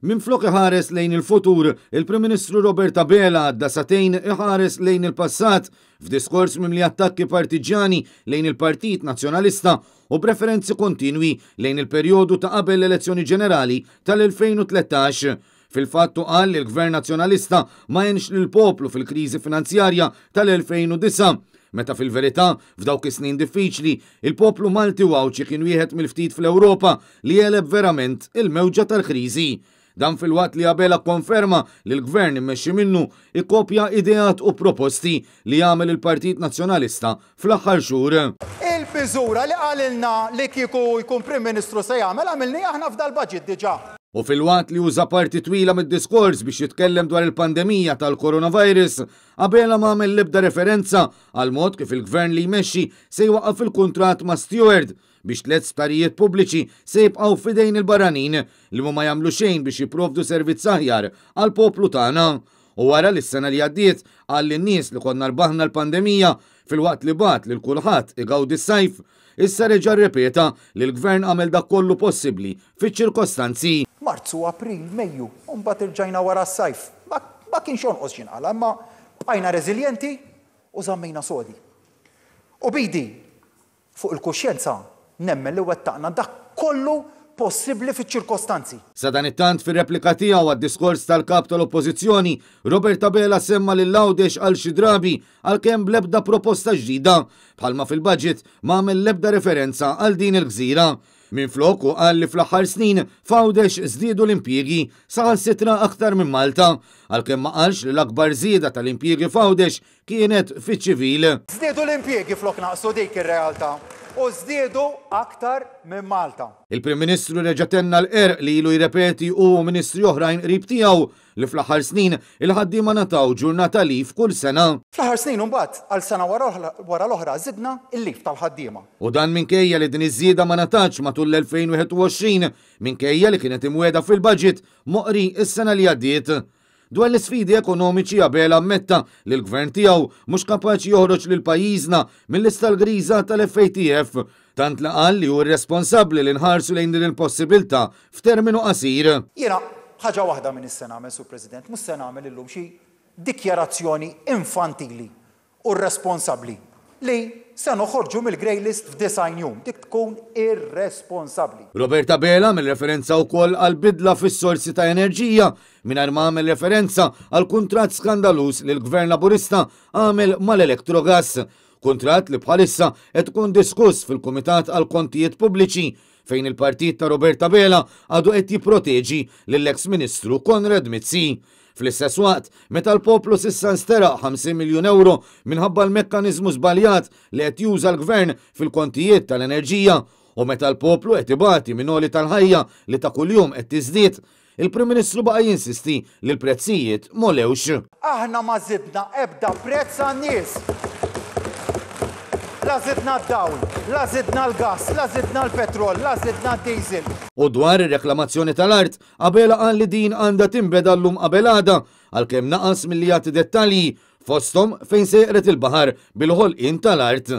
Minflok iħares lejn il-futur, il-Prim Ministru Robert Abela għadda satejn iħares lejn il-passat f'diskors mimli attakki partiġani lejn il-Partit Nazzjonalista u preferenzi kontinwi lejn il-perjodu ta' qabel l-elezzjoni ġenerali tal-2013. Fil-fattu qal li l-Gvern Nazzjonalista ma jenx lill-poplu fil-kriżi finanzjarja tal-2009. Meta fil-verità f'dawk is-snin diffiċli il-poplu Malti u Awċi kien wieħed mill-ftit fl-Ewropa li jeleb verament il-mewġa tal-kriżi. Dan fil-waqt li Abela konferma li l-Gvern immexxi minnu ikkopja ideat u proposti li jagħmel il-Partit Nazzjonalista fl-aħħar xhur. Il-miżura li qalilna li kieku jkun Prim Ministru se jagħmel għamilni aħna f'dal-budget diġà. U fil-waqt li uża parti twila mid-diskors biex jitkellem dwar il-pandemija tal-coronavirus, Abela ma għamel l-ebda referenza għal mod kif il-Gvern li jmexxi se jwaqqaf il-kuntratt ma' Steward biex 3 sptarijiet pubbliċi se jibqgħu f'idejn il-barranin li ma jagħmlu xejn biex jipprovdu servizz aħjar għal poplu tagħna. U wara li s-sena li għaddiet għal n-nies li konna rbaħna l-pandemija fil-waqt li bat li l-kulħadd igawdi s-sajf, issa reġa' rrepeta li l-Gvern għamel dak kollu possibbli fiċ-ċirkostanzi. Marzu, April, Mejju, u mbagħad irġajna wara s-sajf. Ma kienx jonqos x'inqala, imma bqajna reżiljenti u żammejna sodi. U bidi fuq il-kuxjenza nemmen li wettaqna dak kollu possibbli fiċ-ċirkostanzi. Sa dan it-tant fir-replika tiegħu għad-diskors tal-kap tal-Oppożizzjoni, Robert Abela semma lil Għawdex għal xi drabi għalkemm bl-ebda proposta ġdida bħalma fil-budget ma għamel l-ebda referenza għal din il-gżira. Minflok u qal li fl-aħħar snin f'Għawdex żdiedu l-impjiegi saħansitra aktar minn Malta, għalkemm ma qalx li l-akbar żieda tal-impjiegi f'Għawdex kienet fiċ-ċivil. Żdiedu l-impjiegi flok naqsu dik ir-realtà u żdiedu aktar minn Malta. Il-Prim Ministru reġa' tenna l-qerq li ilu jirrepeti u ministri oħrajn qrib tiegħu li fl-aħħar snin il-ħaddiema nataw ġurnata lif kull sena. Fl-aħħar snin imbagħad għal sena wara l-oħra żidna l-lif tal-ħaddiema. U dan minkejja li din iż-żieda ma natax matul l-2021 minkejja li kienet imwiegħda fil-budget moqri s-sena li għaddiet. Dwar l-isfidi ekonomiċi Abela ammetta li l-Gvern tiegħu mhux kapaċi joħroġ lil pajjiżna mill-lista l-griża tal-FATF, tant li qal li hu responsabbli li nħarsu lejn din il-possibilità f'terminu qasir. Jiena ħaġa waħda minn is-sena nagħmel, Sur President, mhux se nagħmel illum xi dikjarazzjoni infantili u responsabbli li se noħorġu mill-grey list f'9 jum. Dik tkun irresponsabbli. Robert Abela mill referenza wkoll għal bidla fis-sorsi ta' enerġija mingħajr ma għamel referenza għal kuntratt skandalus li l-Gvern Laburista għamel mal-Electrogas. Kuntratt li bħalissa qed tkun diskuss fil-Kumitat għal Kontijiet Pubbliċi fejn il-partit ta' Robert Abela għadu qed jipproteġi lill-eks Ministru Konrad Mizzi. Fl-istess waqt, meta l-poplu s'issa nsteraq 50 miljun euro minħabba l-mekkaniżmu żbaljat li qed juża l-Gvern fil-kontijiet tal-enerġija u meta l-poplu qed ibati minn oli tal-ħajja li ta' kuljum qed tiżdied, il-Prim Ministru baqa' jinsisti li l-prezzijiet molewx. Aħna ma żidna ebda prezz għan-nies. La żidna d-dawl, la żidna l-gass, la żidna l-petrol, la żidna d-diesel. U dwar ir-reklamazzjoni tal-art, Abela qal li din għandha tinbeda llum qabelada għalkemm naqas milli jagħti dettalji fosthom fejn sejqret il-baħar bil-ħolqien tal-art.